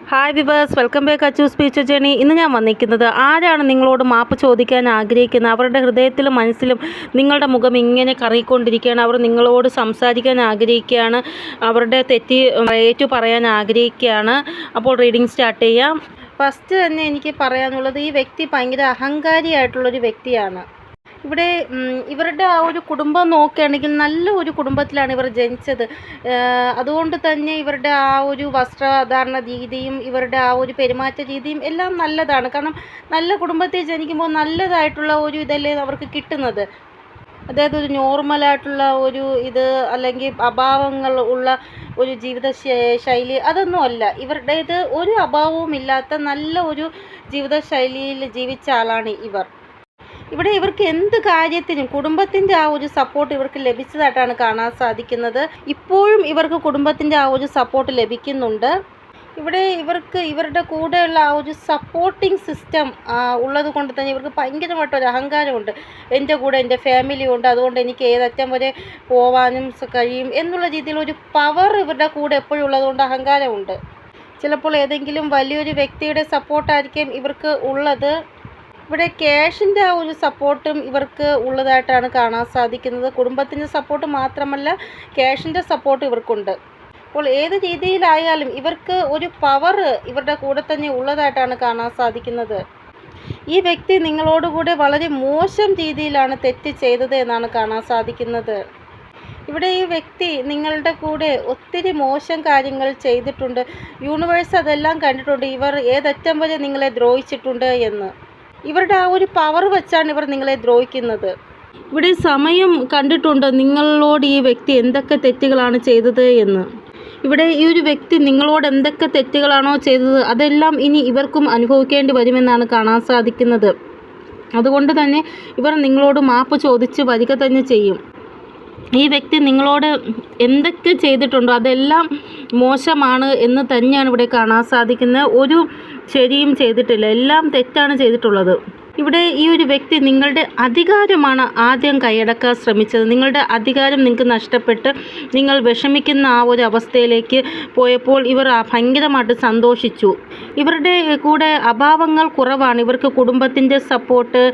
Hi viewers, welcome back Achu speech journey. ഇന്ന് ഞാൻ വന്നിരിക്കുന്നത് ആരാണ് നിങ്ങളോട് മാപ്പ് ചോദിക്കാൻ ആഗ്രഹിക്കുന്നത്, അവരുടെ ഹൃദയത്തിലും മനസ്സിലും നിങ്ങളുടെ മുഖം ഇങ്ങനെ കറങ്ങിക്കൊണ്ടിരിക്കുകയാണ്, അവർ നിങ്ങളോട് സംസാരിക്കാൻ ആഗ്രഹിക്കുകയാണ്, അവരുടെ തെറ്റ് ഏറ്റു പറയാൻ ആഗ്രഹിക്കുകയാണ്. അപ്പോൾ റീഡിങ് സ്റ്റാർട്ട് ചെയ്യാം. ഫസ്റ്റ് തന്നെ എനിക്ക് പറയാനുള്ളത്, ഈ വ്യക്തി ഭയങ്കര അഹങ്കാരിയായിട്ടുള്ളൊരു വ്യക്തിയാണ്. ഇവിടെ ഇവരുടെ ആ ഒരു കുടുംബം നോക്കുകയാണെങ്കിൽ നല്ല ഒരു കുടുംബത്തിലാണ് ഇവർ ജനിച്ചത്. അതുകൊണ്ട് തന്നെ ഇവരുടെ ആ ഒരു വസ്ത്രധാരണ രീതിയും ഇവരുടെ ആ ഒരു പെരുമാറ്റ രീതിയും എല്ലാം നല്ലതാണ്. കാരണം നല്ല കുടുംബത്തിൽ ജനിക്കുമ്പോൾ നല്ലതായിട്ടുള്ള ഒരു ഇതല്ലേ അവർക്ക് കിട്ടുന്നത്. അതായത് ഒരു നോർമലായിട്ടുള്ള ഒരു ഇത്, അല്ലെങ്കിൽ അഭാവങ്ങൾ ഉള്ള ഒരു ജീവിത ശൈലി അതൊന്നും അല്ല ഇവരുടേത്. ഒരു അഭാവവും ഇല്ലാത്ത നല്ല ഒരു ജീവിത ശൈലിയിൽ ജീവിച്ച ആളാണ് ഇവർ. ഇവിടെ ഇവർക്ക് എന്ത് കാര്യത്തിനും കുടുംബത്തിൻ്റെ ആ ഒരു സപ്പോർട്ട് ഇവർക്ക് ലഭിച്ചതായിട്ടാണ് കാണാൻ സാധിക്കുന്നത്. ഇപ്പോഴും ഇവർക്ക് കുടുംബത്തിൻ്റെ ആ ഒരു സപ്പോർട്ട് ലഭിക്കുന്നുണ്ട്. ഇവിടെ ഇവർക്ക് ഇവരുടെ കൂടെയുള്ള ആ ഒരു സപ്പോർട്ടിങ് സിസ്റ്റം ഉള്ളത് കൊണ്ട് തന്നെ ഇവർക്ക് ഭയങ്കരമായിട്ടൊരു അഹങ്കാരമുണ്ട്. എൻ്റെ കൂടെ എൻ്റെ ഫാമിലി ഉണ്ട്, അതുകൊണ്ട് എനിക്ക് ഏതറ്റം വരെ പോവാനും കഴിയും എന്നുള്ള രീതിയിലൊരു പവർ ഇവരുടെ കൂടെ എപ്പോഴും ഉള്ളതുകൊണ്ട് അഹങ്കാരമുണ്ട്. ചിലപ്പോൾ ഏതെങ്കിലും വലിയൊരു വ്യക്തിയുടെ സപ്പോർട്ടായിരിക്കും ഇവർക്ക് ഉള്ളത്. ഇവിടെ ക്യാഷിൻ്റെ ആ ഒരു സപ്പോർട്ടും ഇവർക്ക് ഉള്ളതായിട്ടാണ് കാണാൻ സാധിക്കുന്നത്. കുടുംബത്തിൻ്റെ സപ്പോർട്ട് മാത്രമല്ല, ക്യാഷിൻ്റെ സപ്പോർട്ട് ഇവർക്കുണ്ട്. അപ്പോൾ ഏത് രീതിയിലായാലും ഇവർക്ക് ഒരു പവർ ഇവരുടെ കൂടെ തന്നെ ഉള്ളതായിട്ടാണ് കാണാൻ സാധിക്കുന്നത്. ഈ വ്യക്തി നിങ്ങളോടുകൂടെ വളരെ മോശം രീതിയിലാണ് തെറ്റ് ചെയ്തത് എന്നാണ് കാണാൻ സാധിക്കുന്നത്. ഇവിടെ ഈ വ്യക്തി നിങ്ങളുടെ കൂടെ ഒത്തിരി മോശം കാര്യങ്ങൾ ചെയ്തിട്ടുണ്ട്. യൂണിവേഴ്സ് അതെല്ലാം കണ്ടിട്ടുണ്ട്, ഇവർ ഏതറ്റം വരെ നിങ്ങളെ ദ്രോഹിച്ചിട്ടുണ്ട് എന്ന്. ഇവരുടെ ആ ഒരു പവർ വെച്ചാണ് ഇവർ നിങ്ങളെ ദ്രോഹിക്കുന്നത്. ഇവിടെ സമയം കണ്ടിട്ടുണ്ട് നിങ്ങളോട് ഈ വ്യക്തി എന്തൊക്കെ തെറ്റുകളാണ് ചെയ്തത് എന്ന്. ഇവിടെ ഈ ഒരു വ്യക്തി നിങ്ങളോട് എന്തൊക്കെ തെറ്റുകളാണോ ചെയ്തത് അതെല്ലാം ഇനി ഇവർക്കും അനുഭവിക്കേണ്ടി വരുമെന്നാണ് കാണാൻ സാധിക്കുന്നത്. അതുകൊണ്ട് തന്നെ ഇവർ നിങ്ങളോട് മാപ്പ് ചോദിച്ച് വരിക തന്നെ ചെയ്യും. ഈ വ്യക്തി നിങ്ങളോട് എന്തൊക്കെ ചെയ്തിട്ടുണ്ടോ അതെല്ലാം മോശമാണ് എന്ന് തന്നെയാണ് ഇവിടെ കാണാൻ സാധിക്കുന്നത്. ഒരു ശരിയും ചെയ്തിട്ടില്ല, എല്ലാം തെറ്റാണ് ചെയ്തിട്ടുള്ളത്. ഇവിടെ ഈ ഒരു വ്യക്തി നിങ്ങളുടെ അധികാരമാണ് ആദ്യം കൈയടക്കാൻ ശ്രമിച്ചത്. നിങ്ങളുടെ അധികാരം നിങ്ങൾക്ക് നഷ്ടപ്പെട്ട് നിങ്ങൾ വിഷമിക്കുന്ന ആ ഒരു അവസ്ഥയിലേക്ക് പോയപ്പോൾ ഇവർ ഭയങ്കരമായിട്ട് സന്തോഷിച്ചു. ഇവരുടെ കൂടെ അഭാവങ്ങൾ കുറവാണ്. ഇവർക്ക് കുടുംബത്തിൻ്റെ സപ്പോർട്ട്,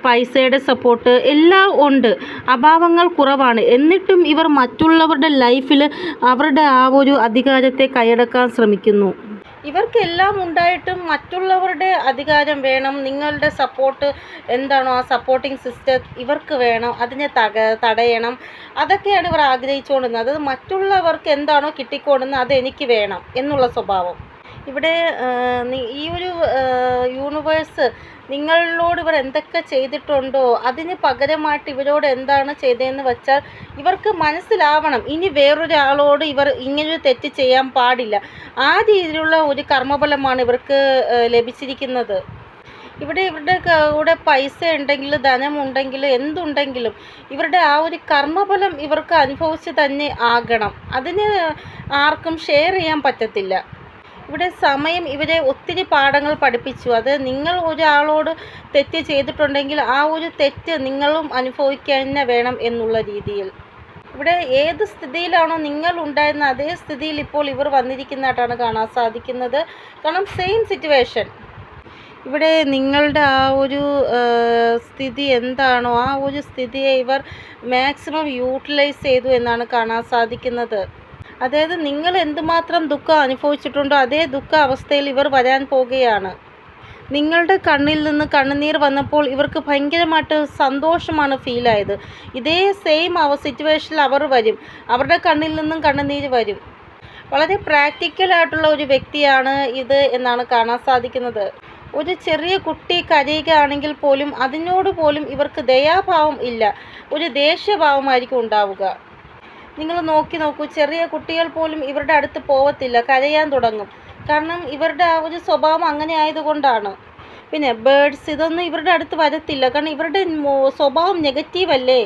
പൈസയുടെ സപ്പോർട്ട് എല്ലാം ഉണ്ട്. അഭാവങ്ങൾ കുറവാണ്. എന്നിട്ടും ഇവർ മറ്റുള്ളവരുടെ ലൈഫിൽ അവരുടെ ആ ഒരു അധികാരത്തെ കൈയടക്കാൻ ശ്രമിക്കുന്നു. ഇവർക്കെല്ലാം ഉണ്ടായിട്ടും മറ്റുള്ളവരുടെ അധികാരം വേണം, നിങ്ങളുടെ സപ്പോർട്ട് എന്താണോ ആ സപ്പോർട്ടിങ് സിസ്റ്റം ഇവർക്ക് വേണം, അതിനെ തടയണം. അതൊക്കെയാണ് ഇവർ ആഗ്രഹിച്ചുകൊണ്ടിരുന്നത്. അത് മറ്റുള്ളവർക്ക് എന്താണോ കിട്ടിക്കൊണ്ടുന്നത് അത് എനിക്ക് വേണം എന്നുള്ള സ്വഭാവം. ഇവിടെ ഈ ഒരു യൂണിവേഴ്സ് നിങ്ങളോട് ഇവർ എന്തൊക്കെ ചെയ്തിട്ടുണ്ടോ അതിന് പകരമായിട്ട് ഇവരോട് എന്താണ് ചെയ്തതെന്ന് വെച്ചാൽ ഇവർക്ക് മനസ്സിലാവണം, ഇനി വേറൊരാളോട് ഇവർ ഇങ്ങനൊരു തെറ്റ് ചെയ്യാൻ പാടില്ല. ആ രീതിയിലുള്ള ഒരു കർമ്മഫലമാണ് ഇവർക്ക് ലഭിച്ചിരിക്കുന്നത്. ഇവിടെ ഇവരുടെ കൂടെ പൈസ ഉണ്ടെങ്കിൽ, ധനമുണ്ടെങ്കിൽ, എന്തുണ്ടെങ്കിലും ഇവരുടെ ആ ഒരു കർമ്മഫലം ഇവർക്ക് അനുഭവിച്ച് തന്നെ ആകണം. അതിന് ആർക്കും ഷെയർ ചെയ്യാൻ പറ്റത്തില്ല. ഇവിടെ സമയം ഇവരെ ഒത്തിരി പാഠങ്ങൾ പഠിപ്പിച്ചു. അത് നിങ്ങൾ ഒരാളോട് തെറ്റ് ചെയ്തിട്ടുണ്ടെങ്കിൽ ആ ഒരു തെറ്റ് നിങ്ങളും അനുഭവിക്കാൻ തന്നെ വേണം എന്നുള്ള രീതിയിൽ. ഇവിടെ ഏത് സ്ഥിതിയിലാണോ നിങ്ങൾ ഉണ്ടായിരുന്ന അതേ സ്ഥിതിയിൽ ഇപ്പോൾ ഇവർ വന്നിരിക്കുന്നതായിട്ടാണ് കാണാൻ സാധിക്കുന്നത്. കാരണം സെയിം സിറ്റുവേഷൻ. ഇവിടെ നിങ്ങളുടെ ആ ഒരു സ്ഥിതി എന്താണോ ആ ഒരു സ്ഥിതിയെ ഇവർ മാക്സിമം യൂട്ടിലൈസ് ചെയ്തു എന്നാണ് കാണാൻ സാധിക്കുന്നത്. അതായത് നിങ്ങൾ എന്തുമാത്രം ദുഃഖം അനുഭവിച്ചിട്ടുണ്ടോ അതേ ദുഃഖ അവസ്ഥയിൽ ഇവർ വരാൻ പോകുകയാണ്. നിങ്ങളുടെ കണ്ണിൽ നിന്ന് കണ്ണുനീർ വന്നപ്പോൾ ഇവർക്ക് ഭയങ്കരമായിട്ട് സന്തോഷമാണ് ഫീലായത്. ഇതേ സെയിം സിറ്റുവേഷനിൽ അവർ വരും, അവരുടെ കണ്ണിൽ നിന്നും കണ്ണുനീര് വരും. വളരെ പ്രാക്ടിക്കലായിട്ടുള്ള ഒരു വ്യക്തിയാണ് ഇത് എന്നാണ് കാണാൻ സാധിക്കുന്നത്. ഒരു ചെറിയ കുട്ടി കരയുകയാണെങ്കിൽ പോലും അതിനോട് പോലും ഇവർക്ക് ദയാഭാവം ഇല്ല, ഒരു ദേഷ്യഭാവമായിരിക്കും ഉണ്ടാവുക. നിങ്ങൾ നോക്കൂ, ചെറിയ കുട്ടികൾ പോലും ഇവരുടെ അടുത്ത് പോവത്തില്ല, കരയാൻ തുടങ്ങും. കാരണം ഇവരുടെ ആ ഒരു സ്വഭാവം അങ്ങനെ ആയതുകൊണ്ടാണ്. പിന്നെ ബേഡ്സ് ഇതൊന്നും ഇവരുടെ അടുത്ത് വരത്തില്ല, കാരണം ഇവരുടെ സ്വഭാവം നെഗറ്റീവല്ലേ.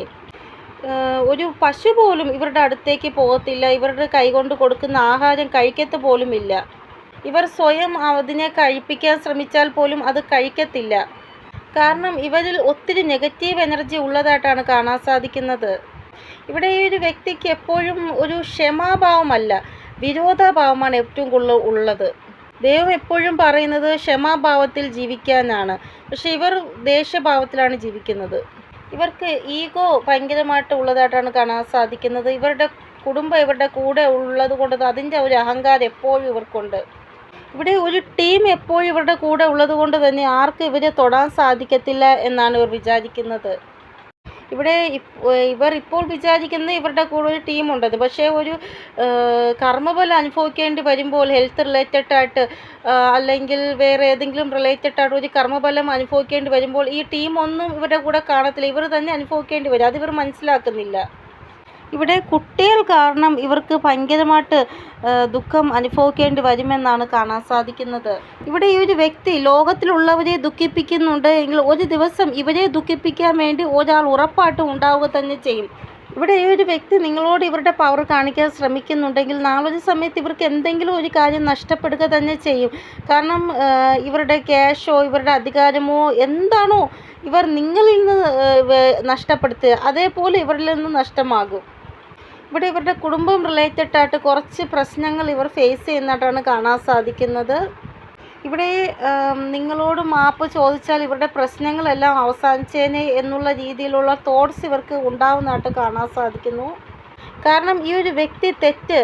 ഒരു പശു പോലും ഇവരുടെ അടുത്തേക്ക് പോകത്തില്ല, ഇവരുടെ കൈകൊണ്ട് കൊടുക്കുന്ന ആഹാരം കഴിക്കത്ത് പോലും ഇല്ല. ഇവർ സ്വയം അതിനെ കഴിപ്പിക്കാൻ ശ്രമിച്ചാൽ പോലും അത് കഴിക്കത്തില്ല. കാരണം ഇവരിൽ ഒത്തിരി നെഗറ്റീവ് എനർജി ഉള്ളതായിട്ടാണ് കാണാൻ സാധിക്കുന്നത്. ഇവിടെ ഈ ഒരു വ്യക്തിക്ക് എപ്പോഴും ഒരു ക്ഷമാഭാവമല്ല, വിരോധാഭാവമാണ് ഏറ്റവും കൂടുതൽ ഉള്ളത്. ദൈവം എപ്പോഴും പറയുന്നത് ക്ഷമാഭാവത്തിൽ ജീവിക്കാനാണ്. പക്ഷേ ഇവർ ദേഷ്യഭാവത്തിലാണ് ജീവിക്കുന്നത്. ഇവർക്ക് ഈഗോ ഭയങ്കരമായിട്ട് ഉള്ളതായിട്ടാണ് കാണാൻ സാധിക്കുന്നത്. ഇവരുടെ കുടുംബം ഇവരുടെ കൂടെ ഉള്ളത് കൊണ്ട് അതിൻ്റെ ഒരു അഹങ്കാരം എപ്പോഴും ഇവർക്കുണ്ട്. ഇവിടെ ഒരു ടീം എപ്പോഴും ഇവരുടെ കൂടെ ഉള്ളത് കൊണ്ട് തന്നെ ആർക്കും ഇവരെ തൊടാൻ സാധിക്കത്തില്ല എന്നാണ് ഇവർ വിചാരിക്കുന്നത്. ഇവിടെ ഇവർ ഇപ്പോൾ വിചാരിക്കുന്നത് ഇവരുടെ കൂടെ ഒരു ടീമുണ്ടെന്ന്. പക്ഷേ ഒരു കർമ്മഫലം അനുഭവിക്കേണ്ടി വരുമ്പോൾ ഹെൽത്ത് റിലേറ്റഡ് ആയിട്ട് അല്ലെങ്കിൽ വേറെ ഏതെങ്കിലും റിലേറ്റഡ് ആയിട്ട് ഒരു കർമ്മഫലം അനുഭവിക്കേണ്ടി വരുമ്പോൾ ഈ ടീമൊന്നും ഇവരുടെ കൂടെ കാണത്തില്ല. ഇവർ തന്നെ അനുഭവിക്കേണ്ടി വരും. അതിവർ മനസ്സിലാക്കുന്നില്ല. ഇവിടെ കുട്ടികൾ കാരണം ഇവർക്ക് ഭയങ്കരമായിട്ട് ദുഃഖം അനുഭവിക്കേണ്ടി വരുമെന്നാണ് കാണാൻ സാധിക്കുന്നത്. ഇവിടെ ഈ ഒരു വ്യക്തി ലോകത്തിലുള്ളവരെ ദുഃഖിപ്പിക്കുന്നുണ്ട് എങ്കിൽ ഒരു ദിവസം ഇവരെ ദുഃഖിപ്പിക്കാൻ വേണ്ടി ഒരാൾ ഉറപ്പായിട്ടും ഉണ്ടാവുക തന്നെ ചെയ്യും. ഇവിടെ ഈ ഒരു വ്യക്തി നിങ്ങളോട് ഇവരുടെ പവർ കാണിക്കാൻ ശ്രമിക്കുന്നുണ്ടെങ്കിൽ നാളൊരു സമയത്ത് ഇവർക്ക് എന്തെങ്കിലും ഒരു കാര്യം നഷ്ടപ്പെടുക തന്നെ ചെയ്യും. കാരണം ഇവരുടെ ക്യാഷോ ഇവരുടെ അധികാരമോ എന്താണോ ഇവർ നിങ്ങളിൽ നിന്ന് നഷ്ടപ്പെടുത്തുക അതേപോലെ ഇവരിൽ നിന്ന് നഷ്ടമാകും. ഇവിടെ ഇവരുടെ കുടുംബം റിലേറ്റഡ് ആയിട്ട് കുറച്ച് പ്രശ്നങ്ങൾ ഇവർ ഫേസ് ചെയ്യുന്നതായിട്ടാണ് കാണാൻ സാധിക്കുന്നത്. ഇവിടെ നിങ്ങളോട് മാപ്പ് ചോദിച്ചാൽ ഇവരുടെ പ്രശ്നങ്ങളെല്ലാം അവസാനിച്ചേനെ എന്നുള്ള രീതിയിലുള്ള തോട്ട്സ് ഇവർക്ക് ഉണ്ടാവുന്നതായിട്ട് കാണാൻ സാധിക്കുന്നു. കാരണം ഈ ഒരു വ്യക്തി തെറ്റ്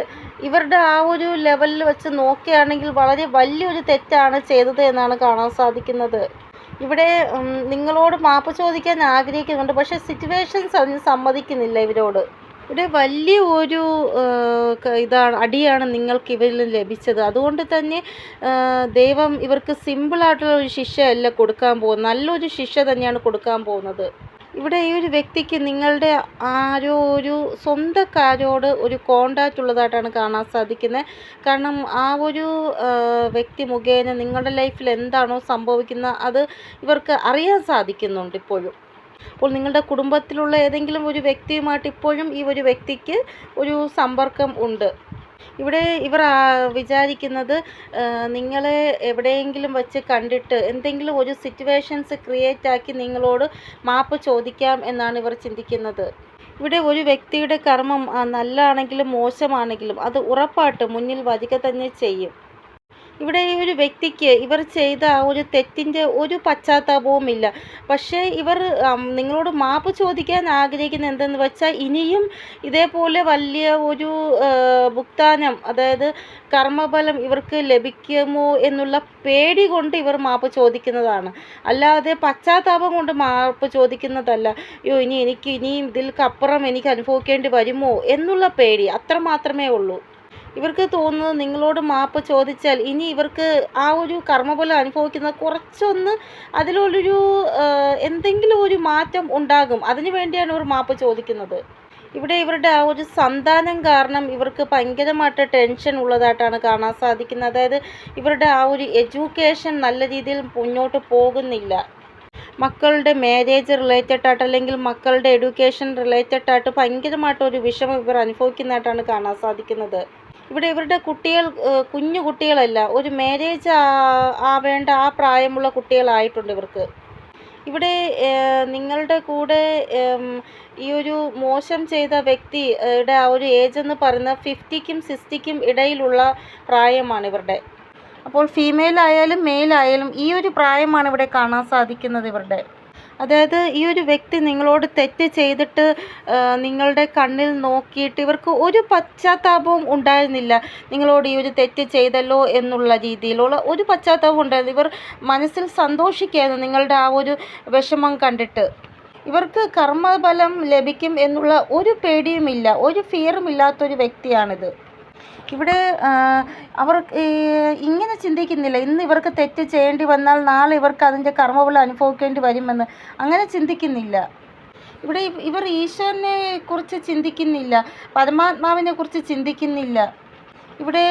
ഇവരുടെ ആ ഒരു ലെവലിൽ വെച്ച് നോക്കുകയാണെങ്കിൽ വളരെ വലിയൊരു തെറ്റാണ് ചെയ്തത് എന്നാണ് കാണാൻ സാധിക്കുന്നത്. ഇവിടെ നിങ്ങളോട് മാപ്പ് ചോദിക്കാൻ ആഗ്രഹിക്കുന്നുണ്ട്. പക്ഷേ സിറ്റുവേഷൻസ് അതിന് സമ്മതിക്കുന്നില്ല ഇവരോട്. ഇവിടെ വലിയ ഒരു അടിയാണ് നിങ്ങൾക്ക് ഇവരിൽ ലഭിച്ചത്. അതുകൊണ്ട് തന്നെ ദൈവം ഇവർക്ക് സിമ്പിളായിട്ടുള്ള ഒരു ശിക്ഷയല്ല കൊടുക്കാൻ പോകുന്നത്. നല്ലൊരു ശിക്ഷ തന്നെയാണ് കൊടുക്കാൻ പോകുന്നത്. ഇവിടെ ഈ ഒരു വ്യക്തിക്ക് നിങ്ങളുടെ ഒരു സ്വന്തക്കാരോട് ഒരു കോണ്ടാക്റ്റ് ഉള്ളതായിട്ടാണ് കാണാൻ സാധിക്കുന്നത്. കാരണം ആ ഒരു വ്യക്തി മുഖേന നിങ്ങളുടെ ലൈഫിൽ എന്താണോ സംഭവിക്കുന്നത് അത് ഇവർക്ക് അറിയാൻ സാധിക്കുന്നുണ്ട് ഇപ്പോഴും. അപ്പോൾ നിങ്ങളുടെ കുടുംബത്തിലുള്ള ഏതെങ്കിലും ഒരു വ്യക്തിയുമായിട്ട് ഇപ്പോഴും ഈ ഒരു വ്യക്തിക്ക് ഒരു സമ്പർക്കം ഉണ്ട്. ഇവിടെ ഇവർ വിചാരിക്കുന്നത് നിങ്ങളെ എവിടെയെങ്കിലും വെച്ച് കണ്ടിട്ട് എന്തെങ്കിലും ഒരു സിറ്റുവേഷൻസ് ക്രിയേറ്റ് ആക്കി നിങ്ങളോട് മാപ്പ് ചോദിക്കാം എന്നാണ് ഇവർ ചിന്തിക്കുന്നത്. ഇവിടെ ഒരു വ്യക്തിയുടെ കർമ്മം നല്ലതാണെങ്കിലും മോശമാണെങ്കിലും അത് ഉറപ്പായിട്ട് മുന്നിൽ വരിക തന്നെ ചെയ്യും. ഇവിടെ ഈ ഒരു വ്യക്തിക്ക് ഇവർ ചെയ്ത ആ ഒരു തെറ്റിൻ്റെ ഒരു പശ്ചാത്താപവുമില്ല. പക്ഷേ ഇവർ നിങ്ങളോട് മാപ്പ് ചോദിക്കാൻ ആഗ്രഹിക്കുന്നത് എന്തെന്ന് വെച്ചാൽ ഇനിയും ഇതേപോലെ വലിയ ഒരു ഭുക്താനം അതായത് കർമ്മഫലം ഇവർക്ക് ലഭിക്കുമോ എന്നുള്ള പേടി കൊണ്ട് ഇവർ മാപ്പ് ചോദിക്കുന്നതാണ്. അല്ലാതെ പശ്ചാത്താപം കൊണ്ട് മാപ്പ് ചോദിക്കുന്നതല്ല. അയ്യോ ഇനിയും ഇതിൽക്കപ്പുറം എനിക്ക് അനുഭവിക്കേണ്ടി വരുമോ എന്നുള്ള പേടി അത്ര മാത്രമേ ഉള്ളൂ. ഇവർക്ക് തോന്നുന്നത് നിങ്ങളോട് മാപ്പ് ചോദിച്ചാൽ ഇനി ഇവർക്ക് ആ ഒരു കർമ്മഫലം അനുഭവിക്കുന്നത് കുറച്ചൊന്ന് അതിലൊരു എന്തെങ്കിലും ഒരു മാറ്റം ഉണ്ടാകും. അതിനു വേണ്ടിയാണ് ഇവർ മാപ്പ് ചോദിക്കുന്നത്. ഇവിടെ ഇവരുടെ ആ ഒരു സന്താനം കാരണം ഇവർക്ക് ഭയങ്കരമായിട്ട് ടെൻഷൻ ഉള്ളതായിട്ടാണ് കാണാൻ സാധിക്കുന്നത്. അതായത് ഇവരുടെ ആ ഒരു എഡ്യൂക്കേഷൻ നല്ല രീതിയിൽ മുന്നോട്ട് പോകുന്നില്ല. മക്കളുടെ മാരേജ് റിലേറ്റഡ് ആയിട്ട് അല്ലെങ്കിൽ മക്കളുടെ എഡ്യൂക്കേഷൻ റിലേറ്റഡ് ആയിട്ട് ഭയങ്കരമായിട്ടൊരു വിഷമം ഇവർ അനുഭവിക്കുന്നതായിട്ടാണ് കാണാൻ സാധിക്കുന്നത്. ഇവിടെ ഇവരുടെ കുട്ടികൾ കുഞ്ഞു കുട്ടികളല്ല, ഒരു മാരേജ് ആവേണ്ട ആ പ്രായമുള്ള കുട്ടികളായിട്ടുണ്ട് ഇവർക്ക്. ഇവിടെ നിങ്ങളുടെ കൂടെ ഈ ഒരു മോശം ചെയ്ത വ്യക്തിയുടെ ആ ഒരു ഏജ് എന്ന് പറയുന്നത് 50ക്കും 60ക്കും ഇടയിലുള്ള പ്രായമാണ് ഇവരുടെ. അപ്പോൾ ഫീമെയിൽ ആയാലും മെയിൽ ആയാലും ഈ ഒരു പ്രായമാണ് ഇവിടെ കാണാൻ സാധിക്കുന്നത് ഇവരുടെ. അതായത് ഈ ഒരു വ്യക്തി നിങ്ങളോട് തെറ്റ് ചെയ്തിട്ട് നിങ്ങളുടെ കണ്ണിൽ നോക്കിയിട്ട് ഇവർക്ക് ഒരു പശ്ചാത്താപവും ഉണ്ടായിരുന്നില്ല. നിങ്ങളോട് ഈ ഒരു തെറ്റ് ചെയ്തല്ലോ എന്നുള്ള രീതിയിലുള്ള ഒരു പശ്ചാത്താപം ഉണ്ടായിരുന്നു. ഇവർ മനസ്സിൽ സന്തോഷിക്കുകയായിരുന്നു നിങ്ങളുടെ ആ ഒരു വിഷമം കണ്ടിട്ട്. ഇവർക്ക് കർമ്മഫലം ലഭിക്കും എന്നുള്ള ഒരു പേടിയുമില്ല, ഒരു ഫിയറും ഇല്ലാത്തൊരു വ്യക്തിയാണിത്. ഇവിടെ അവർ ഇങ്ങനെ ചിന്തിക്കുന്നില്ല ഇന്ന് ഇവർക്ക് തെറ്റ് ചെയ്യേണ്ടി വന്നാൽ നാളെ ഇവർക്ക് അതിൻ്റെ കർമ്മഫലം അനുഭവിക്കേണ്ടി വരുമെന്ന്. അങ്ങനെ ചിന്തിക്കുന്നില്ല. ഇവിടെ ഇവർ ഈശ്വരനെ കുറിച്ച് ചിന്തിക്കുന്നില്ല, പരമാത്മാവിനെ കുറിച്ച് ചിന്തിക്കുന്നില്ല. ഇവിടെ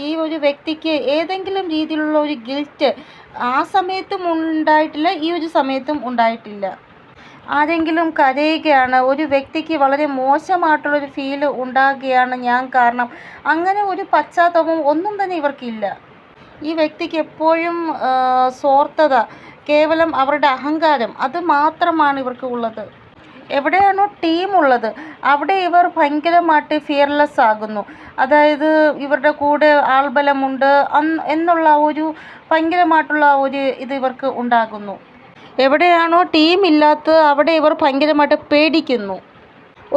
ഈ ഒരു വ്യക്തിക്ക് ഏതെങ്കിലും രീതിയിലുള്ള ഒരു ഗിൽറ്റ് ആ സമയത്തും ഉണ്ടായിട്ടില്ല, ഈ ഒരു സമയത്തും ഉണ്ടായിട്ടില്ല. ആരെങ്കിലും കരയുകയാണ്, ഒരു വ്യക്തിക്ക് വളരെ മോശമായിട്ടുള്ളൊരു ഫീൽ ഉണ്ടാകുകയാണ് ഞാൻ കാരണം, അങ്ങനെ ഒരു പശ്ചാത്തലവും ഒന്നും തന്നെ ഇവർക്കില്ല. ഈ വ്യക്തിക്ക് എപ്പോഴും സ്വാർത്ഥത, കേവലം അവരുടെ അഹങ്കാരം അത് മാത്രമാണ് ഇവർക്ക് ഉള്ളത്. എവിടെയാണോ ടീമുള്ളത് അവിടെ ഇവർ ഭയങ്കരമായിട്ട് ഫിയർലെസ് ആകുന്നു. അതായത് ഇവരുടെ കൂടെ ആൾബലമുണ്ട് എന്നുള്ള ഒരു ഭയങ്കരമായിട്ടുള്ള ഒരു ഇത് ഇവർക്ക് ഉണ്ടാകുന്നു. എവിടെയാണോ ടീമില്ലാത്തത് അവിടെ ഇവർ ഭയങ്കരമായിട്ട് പേടിക്കുന്നു.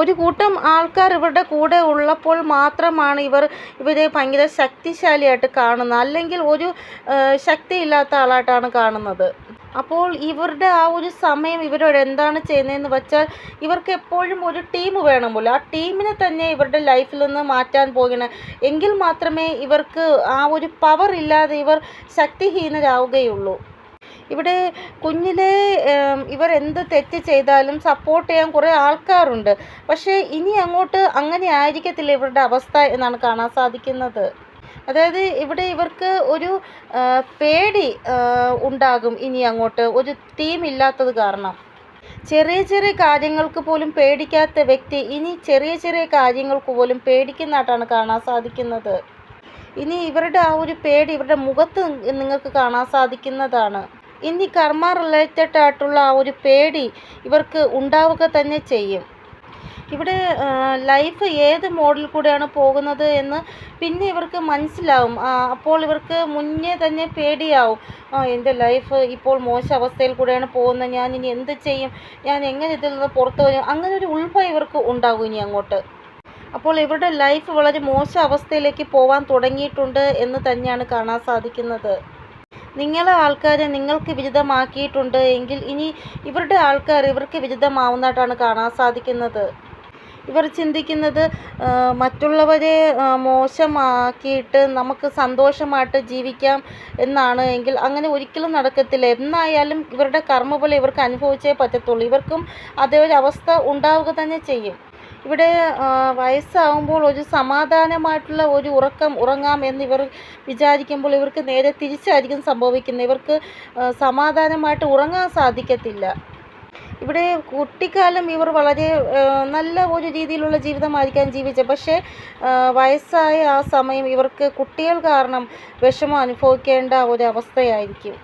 ഒരു കൂട്ടം ആൾക്കാർ ഇവരുടെ കൂടെ ഉള്ളപ്പോൾ മാത്രമാണ് ഇവരെ ഭയങ്കര ശക്തിശാലിയായിട്ട് കാണുന്നത്, അല്ലെങ്കിൽ ഒരു ശക്തിയില്ലാത്ത ആളായിട്ടാണ് കാണുന്നത്. അപ്പോൾ ഇവരുടെ ആ ഒരു സമയം ഇവരോട് എന്താണ് ചെയ്യുന്നതെന്ന് വെച്ചാൽ ഇവർക്ക് എപ്പോഴും ഒരു ടീം വേണമല്ലോ. ആ ടീമിനെ തന്നെ ഇവരുടെ ലൈഫിൽ നിന്ന് മാറ്റാൻ പോകണം. എങ്കിൽ മാത്രമേ ഇവർക്ക് ആ ഒരു പവർ ഇല്ലാതെ ഇവർ ശക്തിഹീനരാവുകയുള്ളൂ. ഇവിടെ കുഞ്ഞിലെ ഇവർ എന്ത് തെറ്റ് ചെയ്താലും സപ്പോർട്ട് ചെയ്യാൻ കുറേ ആൾക്കാരുണ്ട്. പക്ഷേ ഇനി അങ്ങോട്ട് അങ്ങനെ ആയിരിക്കത്തില്ല ഇവരുടെ അവസ്ഥ എന്നാണ് കാണാൻ സാധിക്കുന്നത്. അതായത് ഇവിടെ ഇവർക്ക് ഒരു പേടി ഉണ്ടാകും ഇനി അങ്ങോട്ട്, ഒരു ടീം ഇല്ലാത്തത് കാരണം. ചെറിയ ചെറിയ കാര്യങ്ങൾക്ക് പോലും പേടിക്കാത്ത വ്യക്തി ഇനി ചെറിയ ചെറിയ കാര്യങ്ങൾക്ക് പോലും പേടിക്കുന്നതായിട്ടാണ് കാണാൻ സാധിക്കുന്നത്. ഇനി ഇവരുടെ ആ ഒരു പേടി ഇവരുടെ മുഖത്ത് നിങ്ങൾക്ക് കാണാൻ സാധിക്കുന്നതാണ്. ഇനി കർമ്മ റിലേറ്റഡ് ആയിട്ടുള്ള ആ ഒരു പേടി ഇവർക്ക് ഉണ്ടാവുക തന്നെ ചെയ്യും. ഇവിടെ ലൈഫ് ഏത് മോഡിൽ കൂടെയാണ് പോകുന്നത് എന്ന് പിന്നെ ഇവർക്ക് മനസ്സിലാവും. അപ്പോൾ ഇവർക്ക് മുന്നേ തന്നെ പേടിയാവും, എൻ്റെ ലൈഫ് ഇപ്പോൾ മോശം അവസ്ഥയിൽ കൂടെയാണ് പോകുന്നത്, ഞാൻ ഇനി എന്ത് ചെയ്യും, ഞാൻ എങ്ങനെ ഇതിൽ നിന്ന് പുറത്തു വരും, അങ്ങനെ ഒരു ഉൾഭയം ഇവർക്ക് ഉണ്ടാകും ഇനി അങ്ങോട്ട്. അപ്പോൾ ഇവരുടെ ലൈഫ് വളരെ മോശം അവസ്ഥയിലേക്ക് പോകാൻ തുടങ്ങിയിട്ടുണ്ട് എന്ന് തന്നെയാണ് കാണാൻ സാധിക്കുന്നത്. നിങ്ങളെ ആൾക്കാരെ നിങ്ങൾക്ക് വിരുദ്ധമാക്കിയിട്ടുണ്ട് എങ്കിൽ ഇനി ഇവരുടെ ആൾക്കാർ ഇവർക്ക് വിരുദ്ധമാവുന്നതായിട്ടാണ് കാണാൻ സാധിക്കുന്നത്. ഇവർ ചിന്തിക്കുന്നത് മറ്റുള്ളവരെ മോശമാക്കിയിട്ട് നമുക്ക് സന്തോഷമായിട്ട് ജീവിക്കാം എന്നാണ്. എങ്കിൽ അങ്ങനെ ഒരിക്കലും നടക്കത്തില്ല. എന്നായാലും ഇവരുടെ കർമ്മഫലം ഇവർക്ക് അനുഭവിച്ചേ പറ്റത്തുള്ളൂ. ഇവർക്കും അതേ ഒരു അവസ്ഥ ഉണ്ടാവുക തന്നെ ചെയ്യും. ഇവിടെ വയസ്സാകുമ്പോൾ ഒരു സമാധാനമായിട്ടുള്ള ഒരു ഉറക്കം ഉറങ്ങാം എന്നിവർ വിചാരിക്കുമ്പോൾ ഇവർക്ക് നേരെ തിരിച്ചായിരിക്കും സംഭവിക്കുന്നത്. ഇവർക്ക് സമാധാനമായിട്ട് ഉറങ്ങാൻ സാധിക്കത്തില്ല. ഇവിടെ കുട്ടിക്കാലം ഇവർ വളരെ നല്ല ഒരു രീതിയിലുള്ള ജീവിതമായിരിക്കാം ജീവിച്ചത്. പക്ഷേ വയസ്സായ ആ സമയം ഇവർക്ക് കുട്ടികൾ കാരണം വിഷമം അനുഭവിക്കേണ്ട ഒരവസ്ഥയായിരിക്കും.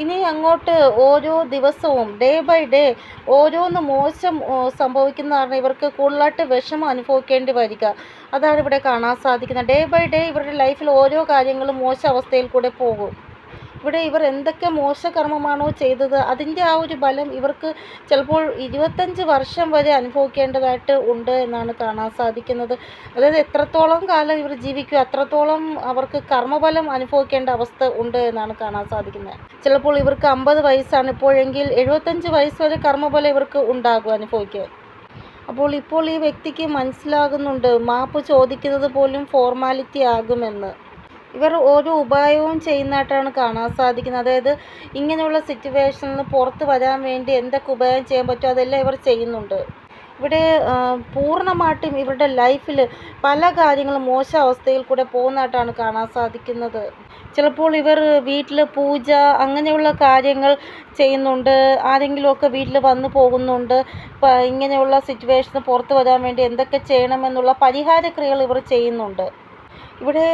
ഇനി അങ്ങോട്ട് ഓരോ ദിവസവും ഡേ ബൈ ഡേ ഓരോന്ന് മോശം സംഭവിക്കുന്ന കാരണം ഇവർക്ക് കൂടുതലായിട്ട് വിഷമം അനുഭവിക്കേണ്ടി വരിക. അതാണ് ഇവിടെ കാണാൻ സാധിക്കുന്നത്. ഡേ ബൈ ഡേ ഇവരുടെ ലൈഫിൽ ഓരോ കാര്യങ്ങളും മോശം അവസ്ഥയിൽ കൂടെ പോകും. ഇവിടെ ഇവർ എന്തൊക്കെ മോശകർമ്മമാണോ ചെയ്തത് അതിൻ്റെ ആ ഒരു ഫലം ഇവർക്ക് ചിലപ്പോൾ 25 വർഷം വരെ അനുഭവിക്കേണ്ടതായിട്ട് ഉണ്ട് എന്നാണ് കാണാൻ സാധിക്കുന്നത്. അതായത് എത്രത്തോളം കാലം ഇവർ ജീവിക്കും അത്രത്തോളം അവർക്ക് കർമ്മഫലം അനുഭവിക്കേണ്ട അവസ്ഥ ഉണ്ട് എന്നാണ് കാണാൻ സാധിക്കുന്നത്. ചിലപ്പോൾ ഇവർക്ക് 50 വയസ്സാണ് ഇപ്പോഴെങ്കിൽ 75 വയസ്സ് വരെ കർമ്മഫലം ഇവർക്ക് ഉണ്ടാകും അനുഭവിക്കാൻ. അപ്പോൾ ഇപ്പോൾ ഈ വ്യക്തിക്ക് മനസ്സിലാകുന്നുണ്ട് മാപ്പ് ചോദിക്കുന്നത് പോലും ഫോർമാലിറ്റി ആകുമെന്ന്. ഇവർ ഓരോ ഉപായവും ചെയ്യുന്നതായിട്ടാണ് കാണാൻ സാധിക്കുന്നത്. അതായത് ഇങ്ങനെയുള്ള സിറ്റുവേഷനിൽ നിന്ന് പുറത്ത് വരാൻ വേണ്ടി എന്തൊക്കെ ഉപായം ചെയ്യാൻ പറ്റുമോ അതെല്ലാം ഇവർ ചെയ്യുന്നുണ്ട്. ഇവിടെ പൂർണ്ണമായിട്ടും ഇവരുടെ ലൈഫിൽ പല കാര്യങ്ങളും മോശം അവസ്ഥയിൽ കൂടെ പോകുന്നതായിട്ടാണ് കാണാൻ സാധിക്കുന്നത്. ചിലപ്പോൾ ഇവർ വീട്ടിൽ പൂജ അങ്ങനെയുള്ള കാര്യങ്ങൾ ചെയ്യുന്നുണ്ട്. ആരെങ്കിലുമൊക്കെ വീട്ടിൽ വന്നു പോകുന്നുണ്ട്. ഇങ്ങനെയുള്ള സിറ്റുവേഷന് പുറത്ത് വരാൻ വേണ്ടി എന്തൊക്കെ ചെയ്യണമെന്നുള്ള പരിഹാരക്രിയകൾ ഇവർ ചെയ്യുന്നുണ്ട്. ഇവിടെ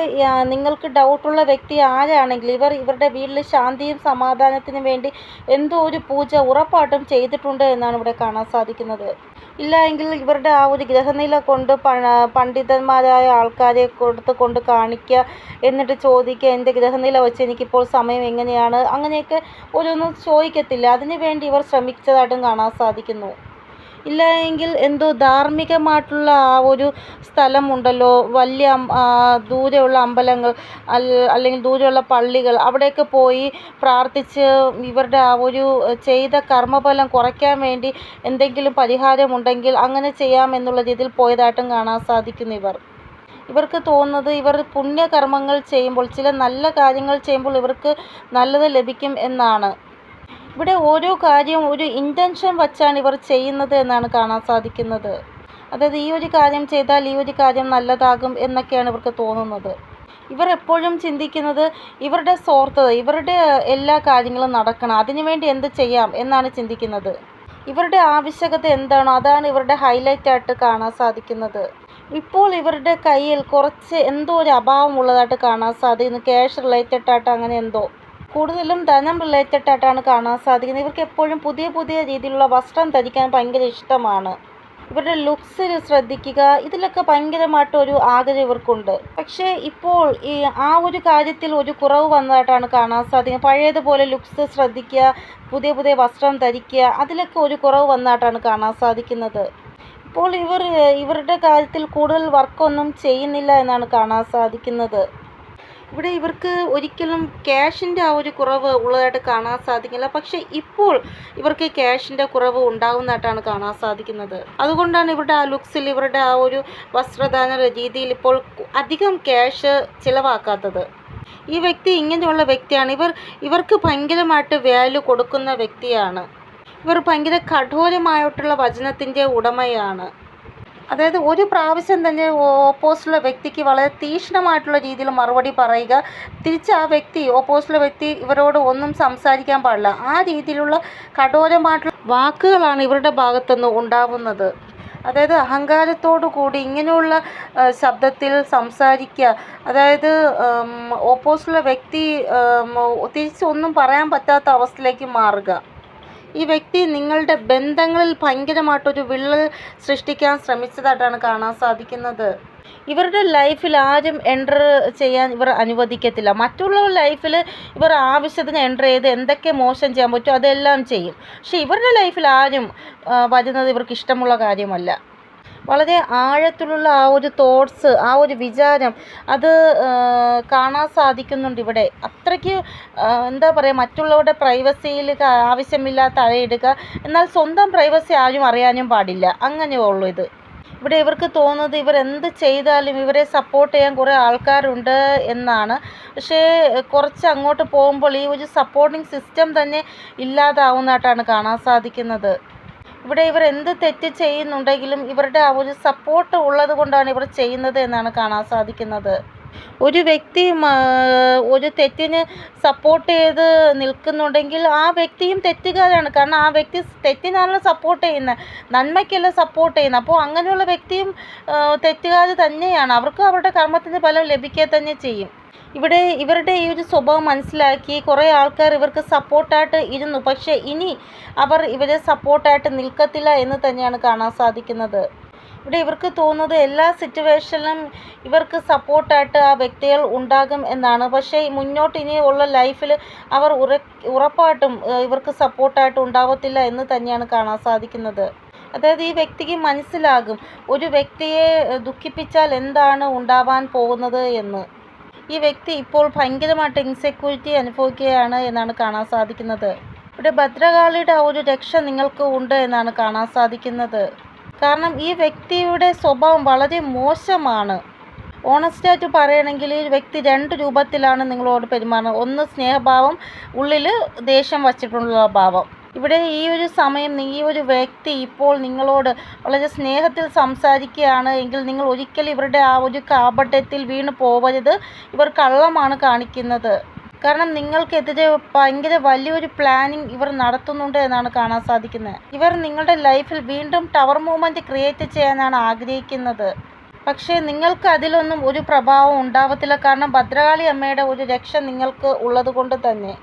നിങ്ങൾക്ക് ഡൗട്ടുള്ള വ്യക്തി ആരാണെങ്കിലും ഇവരുടെ വീട്ടിൽ ശാന്തിയും സമാധാനത്തിനും വേണ്ടി എന്തോ ഒരു പൂജ ഉറപ്പായിട്ടും ചെയ്തിട്ടുണ്ട് എന്നാണ് ഇവിടെ കാണാൻ സാധിക്കുന്നത്. ഇല്ല എങ്കിൽ ഇവരുടെ ആ ഒരു ഗ്രഹനില കൊണ്ട് പണ്ഡിതന്മാരായ ആൾക്കാരെ കൊണ്ട് കാണിക്കുക, എന്നിട്ട് ചോദിക്കുക എൻ്റെ ഗ്രഹനില വെച്ച് എനിക്കിപ്പോൾ സമയം എങ്ങനെയാണ്, അങ്ങനെയൊക്കെ ഓരോന്നും ചോദിക്കത്തില്ല. അതിനു വേണ്ടി ഇവർ ശ്രമിച്ചതായിട്ടും കാണാൻ സാധിക്കുന്നു. ഇല്ല എങ്കിൽ എന്തോ ധാർമ്മികമായിട്ടുള്ള ആ ഒരു സ്ഥലമുണ്ടല്ലോ, വലിയ ദൂരെയുള്ള അമ്പലങ്ങൾ അല്ലെങ്കിൽ ദൂരെയുള്ള പള്ളികൾ, അവിടെയൊക്കെ പോയി പ്രാർത്ഥിച്ച് ഇവരുടെ ആ ഒരു ചെയ്ത കർമ്മഫലം കുറയ്ക്കാൻ വേണ്ടി എന്തെങ്കിലും പരിഹാരമുണ്ടെങ്കിൽ അങ്ങനെ ചെയ്യാമെന്നുള്ള രീതിയിൽ പോയതായിട്ടും കാണാൻ സാധിക്കുന്നു. ഇവർക്ക് തോന്നുന്നത് ഇവർ പുണ്യകർമ്മങ്ങൾ ചെയ്യുമ്പോൾ, ചില നല്ല കാര്യങ്ങൾ ചെയ്യുമ്പോൾ ഇവർക്ക് നല്ലത് ലഭിക്കും എന്നാണ്. ഇവിടെ ഓരോ കാര്യവും ഒരു ഇൻറ്റൻഷൻ വച്ചാണ് ഇവർ ചെയ്യുന്നത് എന്നാണ് കാണാൻ സാധിക്കുന്നത്. അതായത് ഈ ഒരു കാര്യം ചെയ്താൽ ഈ ഒരു കാര്യം നല്ലതാകും എന്നൊക്കെയാണ് ഇവർക്ക് തോന്നുന്നത്. ഇവർ എപ്പോഴും ചിന്തിക്കുന്നത് ഇവരുടെ സ്വാർത്ഥത, ഇവരുടെ എല്ലാ കാര്യങ്ങളും നടക്കണം, അതിനുവേണ്ടി എന്ത് ചെയ്യാം എന്നാണ് ചിന്തിക്കുന്നത്. ഇവരുടെ ആവശ്യകത എന്താണോ അതാണ് ഇവരുടെ ഹൈലൈറ്റ് ആയിട്ട് കാണാൻ സാധിക്കുന്നത്. ഇപ്പോൾ ഇവരുടെ കയ്യിൽ കുറച്ച് എന്തോ ഒരു അഭാവം ഉള്ളതായിട്ട് കാണാൻ സാധിക്കുന്നു. ക്യാഷ് റിലേറ്റഡ് ആയിട്ട് അങ്ങനെ എന്തോ കൂടുതലും ധനം റിലേറ്റഡ് ആയിട്ടാണ് കാണാൻ സാധിക്കുന്നത്. ഇവർക്ക് എപ്പോഴും പുതിയ പുതിയ രീതിയിലുള്ള വസ്ത്രം ധരിക്കാൻ ഭയങ്കര ഇഷ്ടമാണ്. ഇവരുടെ ലുക്സിൽ ശ്രദ്ധിക്കുക, ഇതിലൊക്കെ ഭയങ്കരമായിട്ടൊരു ആഗ്രഹം ഇവർക്കുണ്ട്. പക്ഷേ ഇപ്പോൾ ആ ഒരു കാര്യത്തിൽ ഒരു കുറവ് വന്നതായിട്ടാണ് കാണാൻ സാധിക്കുന്നത്. പഴയതുപോലെ ലുക്സ് ശ്രദ്ധിക്കുക, പുതിയ പുതിയ വസ്ത്രം ധരിക്കുക, അതിലൊക്കെ ഒരു കുറവ് വന്നതായിട്ടാണ് കാണാൻ സാധിക്കുന്നത്. ഇപ്പോൾ ഇവരുടെ കാര്യത്തിൽ കൂടുതൽ വർക്കൊന്നും ചെയ്യുന്നില്ല എന്നാണ് കാണാൻ സാധിക്കുന്നത്. ഇവിടെ ഇവർക്ക് ഒരിക്കലും ക്യാഷിൻ്റെ ആ ഒരു കുറവ് ഉള്ളതായിട്ട് കാണാൻ സാധിക്കില്ല. പക്ഷേ ഇപ്പോൾ ഇവർക്ക് ക്യാഷിൻ്റെ കുറവ് ഉണ്ടാകുന്നതായിട്ടാണ് കാണാൻ സാധിക്കുന്നത്. അതുകൊണ്ടാണ് ഇവരുടെ ആ ലുക്സിൽ, ഇവരുടെ ആ ഒരു വസ്ത്രധാരണ രീതിയിൽ ഇപ്പോൾ അധികം ക്യാഷ് ചിലവാക്കാത്തത്. ഈ വ്യക്തി ഇങ്ങനെയുള്ള വ്യക്തിയാണ്. ഇവർക്ക് ഭയങ്കരമായിട്ട് വാല്യൂ കൊടുക്കുന്ന വ്യക്തിയാണ്. ഇവർ ഭയങ്കര കഠോരമായിട്ടുള്ള വചനത്തിൻ്റെ ഉടമയാണ്. അതായത് ഒരു പ്രാവശ്യം തന്നെ ഓപ്പോസിറ്റുള്ള വ്യക്തിക്ക് വളരെ തീക്ഷ്ണമായിട്ടുള്ള രീതിയിൽ മറുപടി പറയുക, തിരിച്ച് ആ വ്യക്തി, ഓപ്പോസിറ്റുള്ള വ്യക്തി ഇവരോട് ഒന്നും സംസാരിക്കാൻ പാടില്ല. ആ രീതിയിലുള്ള കഠോരമായിട്ടുള്ള വാക്കുകളാണ് ഇവരുടെ ഭാഗത്തുനിന്ന് ഉണ്ടാവുന്നത്. അതായത് അഹങ്കാരത്തോടു കൂടി ഇങ്ങനെയുള്ള ശബ്ദത്തിൽ സംസാരിക്കുക, അതായത് ഓപ്പോസിറ്റുള്ള വ്യക്തി തിരിച്ചൊന്നും പറയാൻ പറ്റാത്ത അവസ്ഥയിലേക്ക് മാറുക. ഈ വ്യക്തി നിങ്ങളുടെ ബന്ധങ്ങളിൽ ഭയങ്കരമായിട്ടൊരു വിള്ളൽ സൃഷ്ടിക്കാൻ ശ്രമിച്ചതായിട്ടാണ് കാണാൻ സാധിക്കുന്നത്. ഇവരുടെ ലൈഫിൽ ആരും എൻ്റർ ചെയ്യാൻ ഇവർ അനുവദിക്കത്തില്ല. മറ്റുള്ളവരുടെ ലൈഫിൽ ഇവർ ആവശ്യത്തിന് എൻ്റർ ചെയ്ത് എന്തൊക്കെ മോശം ചെയ്യാൻ പറ്റുമോ അതെല്ലാം ചെയ്യും. പക്ഷേ ഇവരുടെ ലൈഫിൽ ആരും വരുന്നത് ഇവർക്ക് ഇഷ്ടമുള്ള കാര്യമല്ല. വളരെ ആഴത്തിലുള്ള ആ ഒരു തോട്ട്സ്, ആ ഒരു വിചാരം, അത് കാണാൻ സാധിക്കുന്നുണ്ട് ഇവിടെ. അത്രയ്ക്ക് എന്താ പറയുക, മറ്റുള്ളവരുടെ പ്രൈവസിയിൽ ആവശ്യമില്ലാത്ത അഴയിടുക, എന്നാൽ സ്വന്തം പ്രൈവസി ആരും അറിയാനും പാടില്ല, അങ്ങനെയുള്ളൂ ഇത്. ഇവിടെ ഇവർക്ക് തോന്നുന്നത് ഇവരെന്ത് ചെയ്താലും ഇവരെ സപ്പോർട്ട് ചെയ്യാൻ കുറേ ആൾക്കാരുണ്ട് എന്നാണ്. പക്ഷേ കുറച്ച് അങ്ങോട്ട് പോകുമ്പോൾ ഈ ഒരു സപ്പോർട്ടിങ് സിസ്റ്റം തന്നെ ഇല്ലാതാവുന്നതായിട്ടാണ് കാണാൻ സാധിക്കുന്നത്. ഇവിടെ ഇവർ എന്ത് തെറ്റ് ചെയ്യുന്നുണ്ടെങ്കിലും ഇവരുടെ ആ ഒരു സപ്പോർട്ട് ഉള്ളത് കൊണ്ടാണ് ഇവർ ചെയ്യുന്നത് എന്നാണ് കാണാൻ സാധിക്കുന്നത്. ഒരു വ്യക്തി ഒരു തെറ്റിന് സപ്പോർട്ട് ചെയ്ത് നിൽക്കുന്നുണ്ടെങ്കിൽ ആ വ്യക്തിയും തെറ്റുകാരാണ്. കാരണം ആ വ്യക്തി തെറ്റിനാണ് സപ്പോർട്ട് ചെയ്യുന്നത്, നന്മയ്ക്കല്ല സപ്പോർട്ട് ചെയ്യുന്നത്. അപ്പോൾ അങ്ങനെയുള്ള വ്യക്തിയും തെറ്റുകാർ തന്നെയാണ്. അവർക്ക് അവരുടെ കർമ്മത്തിൻ്റെ ഫലം ലഭിക്കുക തന്നെ ചെയ്യും. ഇവിടെ ഇവരുടെ ഈ ഒരു സ്വഭാവം മനസ്സിലാക്കി കുറേ ആൾക്കാർ ഇവർക്ക് സപ്പോർട്ടായിട്ട് ഇരുന്നു. പക്ഷേ ഇനി അവർ ഇവരെ സപ്പോർട്ടായിട്ട് നിൽക്കത്തില്ല എന്ന് തന്നെയാണ് കാണാൻ സാധിക്കുന്നത്. ഇവിടെ ഇവർക്ക് തോന്നുന്നത് എല്ലാ സിറ്റുവേഷനിലും ഇവർക്ക് സപ്പോർട്ടായിട്ട് ആ വ്യക്തികൾ ഉണ്ടാകും എന്നാണ്. പക്ഷേ മുന്നോട്ട് ഇനി ഉള്ള ലൈഫിൽ അവർ ഉറപ്പായിട്ടും ഇവർക്ക് സപ്പോർട്ടായിട്ട് ഉണ്ടാവത്തില്ല എന്ന് തന്നെയാണ് കാണാൻ സാധിക്കുന്നത്. അതായത് ഈ വ്യക്തിക്ക് മനസ്സിലാകും ഒരു വ്യക്തിയെ ദുഃഖിപ്പിച്ചാൽ എന്താണ് ഉണ്ടാവാൻ പോകുന്നത് എന്ന്. ഈ വ്യക്തി ഇപ്പോൾ ഭയങ്കരമായിട്ട് ഇൻസെക്യൂരിറ്റി അനുഭവിക്കുകയാണ് എന്നാണ് കാണാൻ സാധിക്കുന്നത്. ഇവിടെ ഭദ്രകാളിയുടെ ആ ഒരു രക്ഷ നിങ്ങൾക്ക് ഉണ്ട് എന്നാണ് കാണാൻ സാധിക്കുന്നത്. കാരണം ഈ വ്യക്തിയുടെ സ്വഭാവം വളരെ മോശമാണ്. ഓണസ്റ്റായിട്ട് പറയുകയാണെങ്കിൽ ഈ വ്യക്തി 2 രൂപത്തിലാണ് നിങ്ങളോട് പെരുമാറുന്നത്. ഒന്ന് സ്നേഹഭാവം, ഉള്ളിൽ ദേഷ്യം വച്ചിട്ടുള്ള ഭാവം. ഇവിടെ ഈ ഒരു സമയം ഈ ഒരു വ്യക്തി ഇപ്പോൾ നിങ്ങളോട് വളരെ സ്നേഹത്തിൽ സംസാരിക്കുകയാണ് എങ്കിൽ നിങ്ങൾ ഒരിക്കലും ഇവരുടെ ആ ഒരു കാപട്യത്തിൽ വീണ് പോവരുത്. ഇവർ കള്ളമാണ് കാണിക്കുന്നത്. കാരണം നിങ്ങൾക്കെതിരെ ഭയങ്കര വലിയൊരു പ്ലാനിങ് ഇവർ നടത്തുന്നുണ്ട് എന്നാണ് കാണാൻ സാധിക്കുന്നത്. ഇവർ നിങ്ങളുടെ ലൈഫിൽ വീണ്ടും ടവർ മൂവ്മെൻറ്റ് ക്രിയേറ്റ് ചെയ്യാനാണ് ആഗ്രഹിക്കുന്നത്. പക്ഷേ നിങ്ങൾക്ക് അതിലൊന്നും ഒരു പ്രഭാവം ഉണ്ടാവത്തില്ല. കാരണം ഭദ്രകാളി അമ്മയുടെ ഒരു രക്ഷ നിങ്ങൾക്ക് ഉള്ളത് കൊണ്ട് തന്നെ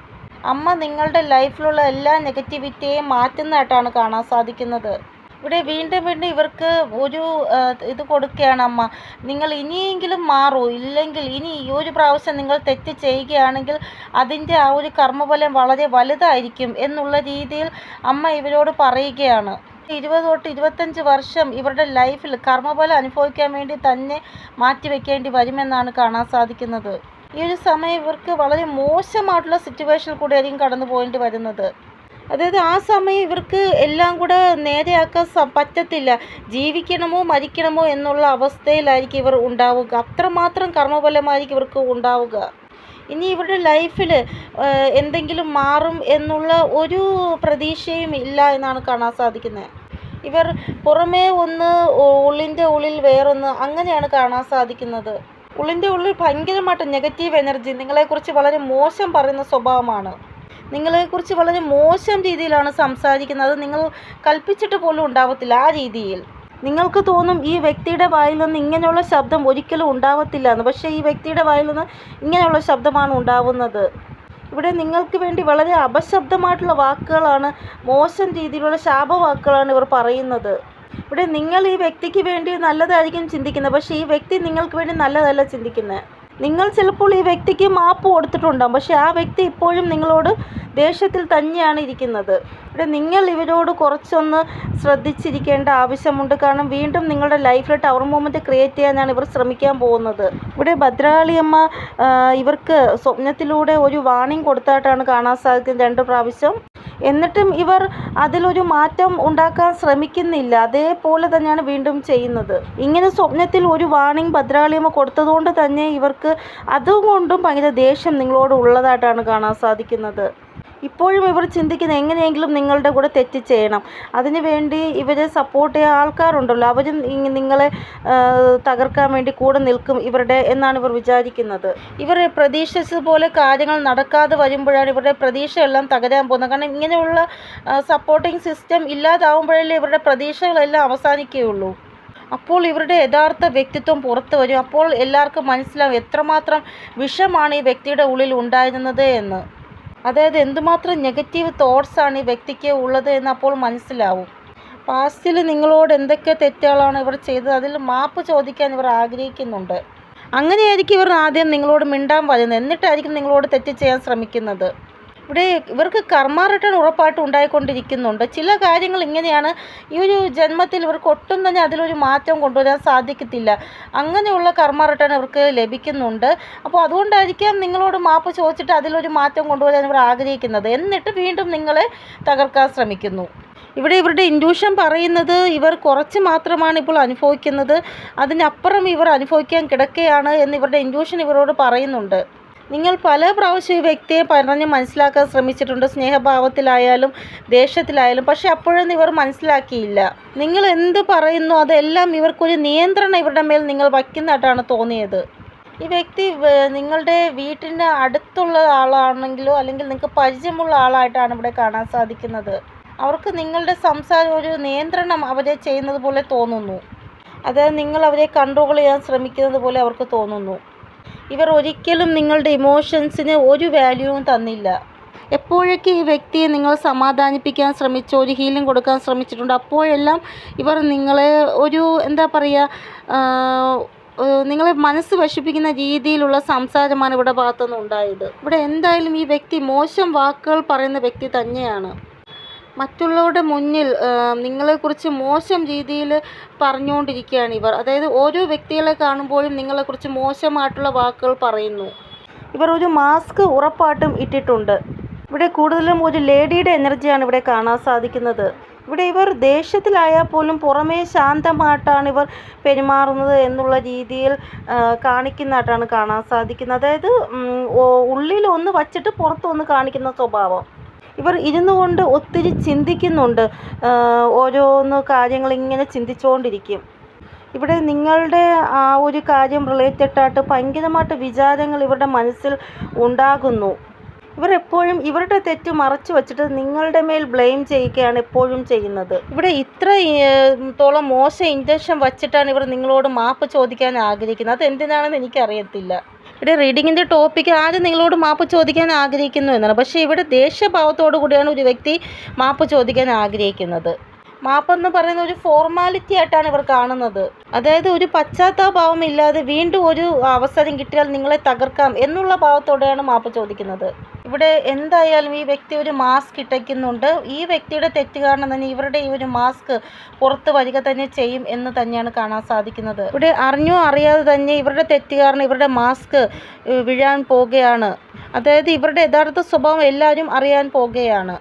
അമ്മ നിങ്ങളുടെ ലൈഫിലുള്ള എല്ലാ നെഗറ്റിവിറ്റിയെയും മാറ്റുന്നതായിട്ടാണ് കാണാൻ സാധിക്കുന്നത്. ഇവിടെ വീണ്ടും ഇവർക്ക് ഒരു ഇത് കൊടുക്കുകയാണ് അമ്മ, നിങ്ങൾ ഇനിയെങ്കിലും മാറൂ, ഇല്ലെങ്കിൽ ഇനി ഈ ഒരു പ്രാവശ്യം നിങ്ങൾ തെറ്റ് ചെയ്യുകയാണെങ്കിൽ അതിൻ്റെ ആ ഒരു കർമ്മഫലം വളരെ വലുതായിരിക്കും എന്നുള്ള രീതിയിൽ അമ്മ ഇവരോട് പറയുകയാണ്. 20 തൊട്ട് 25 വർഷം ഇവരുടെ ലൈഫിൽ കർമ്മഫലം അനുഭവിക്കാൻ വേണ്ടി തന്നെ മാറ്റിവെക്കേണ്ടി വരുമെന്നാണ് കാണാൻ സാധിക്കുന്നത്. ഈ ഒരു സമയം ഇവർക്ക് വളരെ മോശമായിട്ടുള്ള സിറ്റുവേഷനിൽ കൂടെ ആയിരിക്കും കടന്നു പോകേണ്ടി വരുന്നത്. അതായത് ആ സമയം ഇവർക്ക് എല്ലാം കൂടെ നേരെയാക്കാൻ പറ്റത്തില്ല. ജീവിക്കണമോ മരിക്കണമോ എന്നുള്ള അവസ്ഥയിലായിരിക്കും ഇവർ ഉണ്ടാവുക. അത്രമാത്രം കർമ്മഫലമായിരിക്കും ഇവർക്ക് ഉണ്ടാവുക. ഇനി ഇവരുടെ ലൈഫിൽ എന്തെങ്കിലും മാറും എന്നുള്ള ഒരു പ്രതീക്ഷയും ഇല്ല എന്നാണ് കാണാൻ സാധിക്കുന്നത്. ഇവർ പുറമേ ഒന്ന്, ഉള്ളിൻ്റെ ഉള്ളിൽ വേറൊന്ന്, അങ്ങനെയാണ് കാണാൻ സാധിക്കുന്നത്. ഉള്ളിൻ്റെ ഉള്ളിൽ ഭയങ്കരമായിട്ട് നെഗറ്റീവ് എനർജി, നിങ്ങളെക്കുറിച്ച് വളരെ മോശം പറയുന്ന സ്വഭാവമാണ്. നിങ്ങളെക്കുറിച്ച് വളരെ മോശം രീതിയിലാണ് സംസാരിക്കുന്നത്. അത് നിങ്ങൾ കൽപ്പിച്ചിട്ട് പോലും ഉണ്ടാവത്തില്ല. ആ രീതിയിൽ നിങ്ങൾക്ക് തോന്നും ഈ വ്യക്തിയുടെ വായിൽ നിന്ന് ഇങ്ങനെയുള്ള ശബ്ദം ഒരിക്കലും ഉണ്ടാവത്തില്ല എന്ന്. പക്ഷേ ഈ വ്യക്തിയുടെ വായിൽ നിന്ന് ഇങ്ങനെയുള്ള ശബ്ദമാണ് ഉണ്ടാവുന്നത്. ഇവിടെ നിങ്ങൾക്ക് വേണ്ടി വളരെ അപശബ്ദമായിട്ടുള്ള വാക്കുകളാണ്, മോശം രീതിയിലുള്ള ശാപവാക്കുകളാണ് ഇവർ പറയുന്നത്. ഇവിടെ നിങ്ങൾ ഈ വ്യക്തിക്ക് വേണ്ടി നല്ലതായിരിക്കും ചിന്തിക്കുന്നത്, പക്ഷേ ഈ വ്യക്തി നിങ്ങൾക്ക് വേണ്ടി നല്ലതല്ല ചിന്തിക്കുന്നത്. നിങ്ങൾ ചിലപ്പോൾ ഈ വ്യക്തിക്ക് മാപ്പ് കൊടുത്തിട്ടുണ്ടാകും, പക്ഷേ ആ വ്യക്തി ഇപ്പോഴും നിങ്ങളോട് ദേഷ്യത്തിൽ തന്നെയാണ് ഇരിക്കുന്നത്. ഇവിടെ നിങ്ങൾ ഇവരോട് കുറച്ചൊന്ന് ശ്രദ്ധിച്ചിരിക്കേണ്ട ആവശ്യമുണ്ട്. കാരണം വീണ്ടും നിങ്ങളുടെ ലൈഫിൽ ടവർ മൊമെൻ്റ് ക്രിയേറ്റ് ചെയ്യാനാണ് ഇവർ ശ്രമിക്കാൻ പോകുന്നത്. ഇവിടെ ഭദ്രകാളിയമ്മ ഇവർക്ക് സ്വപ്നത്തിലൂടെ ഒരു വാണിംഗ് കൊടുത്തായിട്ടാണ് കാണാൻ സാധിക്കുന്നത് 2 പ്രാവശ്യം. എന്നിട്ടും ഇവർ അതിലൊരു മാറ്റം ഉണ്ടാക്കാൻ ശ്രമിക്കുന്നില്ല, അതേപോലെ തന്നെയാണ് വീണ്ടും ചെയ്യുന്നത്. ഇങ്ങനെ സ്വപ്നത്തിൽ ഒരു വാണിംഗ് ഭദ്രകാളിയമ്മ കൊടുത്തതുകൊണ്ട് തന്നെ ഇവർക്ക് അതുകൊണ്ടും ഭയങ്കര ദേഷ്യം നിങ്ങളോട് ഉള്ളതായിട്ടാണ് കാണാൻ സാധിക്കുന്നത്. ഇപ്പോഴും ഇവർ ചിന്തിക്കുന്നത് എങ്ങനെയെങ്കിലും നിങ്ങളുടെ കൂടെ തെറ്റ് ചെയ്യണം, അതിനുവേണ്ടി ഇവരെ സപ്പോർട്ട് ചെയ്യാൻ ആൾക്കാരുണ്ടല്ലോ, അവരും നിങ്ങളെ തകർക്കാൻ വേണ്ടി കൂടെ നിൽക്കും ഇവരുടെ എന്നാണ് ഇവർ വിചാരിക്കുന്നത്. ഇവർ പ്രതീക്ഷിച്ചതുപോലെ കാര്യങ്ങൾ നടക്കാതെ വരുമ്പോഴാണ് ഇവരുടെ പ്രതീക്ഷയെല്ലാം തകരാൻ പോകുന്നത്. കാരണം ഇങ്ങനെയുള്ള സപ്പോർട്ടിങ് സിസ്റ്റം ഇല്ലാതാവുമ്പോഴല്ലേ ഇവരുടെ പ്രതീക്ഷകളെല്ലാം അവസാനിക്കുകയുള്ളൂ. അപ്പോൾ ഇവരുടെ യഥാർത്ഥ വ്യക്തിത്വം പുറത്തു വരും. അപ്പോൾ എല്ലാവർക്കും മനസ്സിലാവും എത്രമാത്രം വിഷമാണ് ഈ വ്യക്തിയുടെ ഉള്ളിൽ ഉണ്ടായിരുന്നത് എന്ന്. അതായത് എന്തുമാത്രം നെഗറ്റീവ് തോട്ട്സാണ് ഈ വ്യക്തിക്ക് ഉള്ളത് എന്ന് അപ്പോൾ മനസ്സിലാവും. പാസ്റ്റിൽ നിങ്ങളോട് എന്തൊക്കെ തെറ്റുകളാണ് ഇവർ ചെയ്തത്, അതിൽ മാപ്പ് ചോദിക്കാൻ ഇവർ ആഗ്രഹിക്കുന്നുണ്ട്. അങ്ങനെയായിരിക്കും ഇവർ ആദ്യം നിങ്ങളോട് മിണ്ടാൻ വരുന്നത്, എന്നിട്ടായിരിക്കും നിങ്ങളോട് തെറ്റ് ചെയ്യാൻ ശ്രമിക്കുന്നത്. ഇവിടെ ഇവർക്ക് കർമ്മ റിട്ടേൺ ഉറപ്പായിട്ട് ഉണ്ടായിക്കൊണ്ടിരിക്കുന്നുണ്ട്. ചില കാര്യങ്ങൾ ഇങ്ങനെയാണ്, ഈ ഒരു ജന്മത്തിൽ ഇവർക്ക് ഒട്ടും തന്നെ അതിലൊരു മാറ്റം കൊണ്ടുവരാൻ സാധിക്കത്തില്ല. അങ്ങനെയുള്ള കർമ്മ റിട്ടേൺ ഇവർക്ക് ലഭിക്കുന്നുണ്ട്. അപ്പോൾ അതുകൊണ്ടായിരിക്കാം നിങ്ങളോട് മാപ്പ് ചോദിച്ചിട്ട് അതിലൊരു മാറ്റം കൊണ്ടുവരാൻ ഇവർ ആഗ്രഹിക്കുന്നത്, എന്നിട്ട് വീണ്ടും നിങ്ങളെ തകർക്കാൻ ശ്രമിക്കുന്നു. ഇവിടെ ഇവരുടെ ഇൻഡ്യൂഷൻ പറയുന്നത് ഇവർ കുറച്ച് മാത്രമാണ് ഇപ്പോൾ അനുഭവിക്കുന്നത്, അതിനപ്പുറം ഇവർ അനുഭവിക്കാൻ കിടക്കുകയാണ് എന്ന് ഇവരുടെ ഇൻഡ്യൂഷൻ ഇവരോട് പറയുന്നുണ്ട്. നിങ്ങൾ പല പ്രാവശ്യം ഈ വ്യക്തിയെ പറഞ്ഞ് മനസ്സിലാക്കാൻ ശ്രമിച്ചിട്ടുണ്ട്, സ്നേഹഭാവത്തിലായാലും ദേഷ്യത്തിലായാലും, പക്ഷെ അപ്പോഴൊന്നും ഇവർ മനസ്സിലാക്കിയില്ല. നിങ്ങൾ എന്ത് പറയുന്നു അതെല്ലാം ഇവർക്കൊരു നിയന്ത്രണം ഇവരുടെ മേൽ നിങ്ങൾ വയ്ക്കുന്നതായിട്ടാണ് തോന്നിയത്. ഈ വ്യക്തി നിങ്ങളുടെ വീട്ടിൻ്റെ അടുത്തുള്ള ആളാണെങ്കിലോ അല്ലെങ്കിൽ നിങ്ങൾക്ക് പരിചയമുള്ള ആളായിട്ടാണ് ഇവിടെ കാണാൻ സാധിക്കുന്നത്. അവർക്ക് നിങ്ങളുടെ സംസാരം ഒരു നിയന്ത്രണം അവരെ ചെയ്യുന്നത് പോലെ തോന്നുന്നു, അതായത് നിങ്ങൾ അവരെ കൺട്രോൾ ചെയ്യാൻ ശ്രമിക്കുന്നത് പോലെ അവർക്ക് തോന്നുന്നു. ഇവർ ഒരിക്കലും നിങ്ങളുടെ ഇമോഷൻസിന് ഒരു വാല്യൂവും തന്നില്ല. എപ്പോഴൊക്കെ ഈ വ്യക്തിയെ നിങ്ങൾ സമാധാനിപ്പിക്കാൻ ശ്രമിച്ചു, ഒരു ഹീലിംഗ് കൊടുക്കാൻ ശ്രമിച്ചിട്ടുണ്ട്, അപ്പോഴെല്ലാം ഇവർ നിങ്ങളെ ഒരു എന്താ പറയുക, നിങ്ങളെ മനസ്സ് വശിപ്പിക്കുന്ന രീതിയിലുള്ള സംസാരമാണ് ഇവിടെ ഭാഗത്തുനിന്ന് ഉണ്ടായത്. ഇവിടെ എന്തായാലും ഈ വ്യക്തി മോശം വാക്കുകൾ പറയുന്ന വ്യക്തി തന്നെയാണ്. മറ്റുള്ളവരുടെ മുന്നിൽ നിങ്ങളെക്കുറിച്ച് മോശം രീതിയിൽ പറഞ്ഞുകൊണ്ടിരിക്കുകയാണ് ഇവർ. അതായത് ഓരോ വ്യക്തികളെ കാണുമ്പോഴും നിങ്ങളെക്കുറിച്ച് മോശമായിട്ടുള്ള വാക്കുകൾ പറയുന്നു. ഇവർ ഒരു മാസ്ക് ഉറപ്പായിട്ടും ഇട്ടിട്ടുണ്ട്. ഇവിടെ കൂടുതലും ഒരു ലേഡിയുടെ എനർജിയാണ് ഇവിടെ കാണാൻ സാധിക്കുന്നത്. ഇവിടെ ഇവർ ദേഷ്യത്തിലായാൽ പോലും പുറമേ ശാന്തമായിട്ടാണ് ഇവർ പെരുമാറുന്നത് എന്നുള്ള രീതിയിൽ കാണിക്കുന്നതായിട്ടാണ് കാണാൻ സാധിക്കുന്നത്. അതായത് ഉള്ളിൽ ഒന്ന് വച്ചിട്ട് പുറത്തൊന്ന് കാണിക്കുന്ന സ്വഭാവം. ഇവർ ഇരുന്നു കൊണ്ട് ഒത്തിരി ചിന്തിക്കുന്നുണ്ട്, ഓരോന്ന് കാര്യങ്ങൾ ഇങ്ങനെ ചിന്തിച്ചുകൊണ്ടിരിക്കും. ഇവിടെ നിങ്ങളുടെ ആ ഒരു കാര്യം റിലേറ്റഡായിട്ട് ഭയങ്കരമായിട്ട് വിചാരങ്ങൾ ഇവരുടെ മനസ്സിൽ ഉണ്ടാകുന്നു. ഇവർ എപ്പോഴും ഇവരുടെ തെറ്റ് മറച്ചു വച്ചിട്ട് നിങ്ങളുടെ മേൽ ബ്ലെയിം ചെയ്യുകയാണ് എപ്പോഴും ചെയ്യുന്നത്. ഇവിടെ ഇത്രത്തോളം മോശം ഇൻറ്റൻഷൻ വച്ചിട്ടാണ് ഇവർ നിങ്ങളോട് മാപ്പ് ചോദിക്കാൻ ആഗ്രഹിക്കുന്നത്. അത് എന്തിനാണെന്ന് എനിക്കറിയത്തില്ല. ഇവിടെ റീഡിങ്ങിൻ്റെ ടോപ്പിക്ക് ആദ്യം നിങ്ങളോട് മാപ്പ് ചോദിക്കാൻ ആഗ്രഹിക്കുന്നു എന്നാണ്, പക്ഷേ ഇവിടെ ദേഷ്യഭാവത്തോടു കൂടിയാണ് ഒരു വ്യക്തി മാപ്പ് ചോദിക്കാൻ ആഗ്രഹിക്കുന്നത്. മാപ്പെന്ന് പറയുന്ന ഒരു ഫോർമാലിറ്റി ആയിട്ടാണ് ഇവർ കാണുന്നത്. അതായത് ഒരു പശ്ചാത്താപഭാവം ഇല്ലാതെ വീണ്ടും ഒരു അവസരം കിട്ടിയാൽ നിങ്ങളെ തകർക്കാം എന്നുള്ള ഭാവത്തോടെയാണ് മാപ്പ് ചോദിക്കുന്നത്. ഇവിടെ എന്തായാലും ഈ വ്യക്തി ഒരു മാസ്ക് ഇട്ടയ്ക്കുന്നുണ്ട്. ഈ വ്യക്തിയുടെ തെറ്റ് കാരണം തന്നെ ഇവരുടെ ഈ ഒരു മാസ്ക് പുറത്ത് വരിക തന്നെ ചെയ്യും എന്ന് തന്നെയാണ് കാണാൻ സാധിക്കുന്നത്. ഇവിടെ അറിഞ്ഞോ അറിയാതെ തന്നെ ഇവരുടെ തെറ്റ് കാരണം ഇവരുടെ മാസ്ക് വീഴാൻ പോകുകയാണ്. അതായത് ഇവരുടെ യഥാർത്ഥ സ്വഭാവം എല്ലാവരും അറിയാൻ പോകുകയാണ്.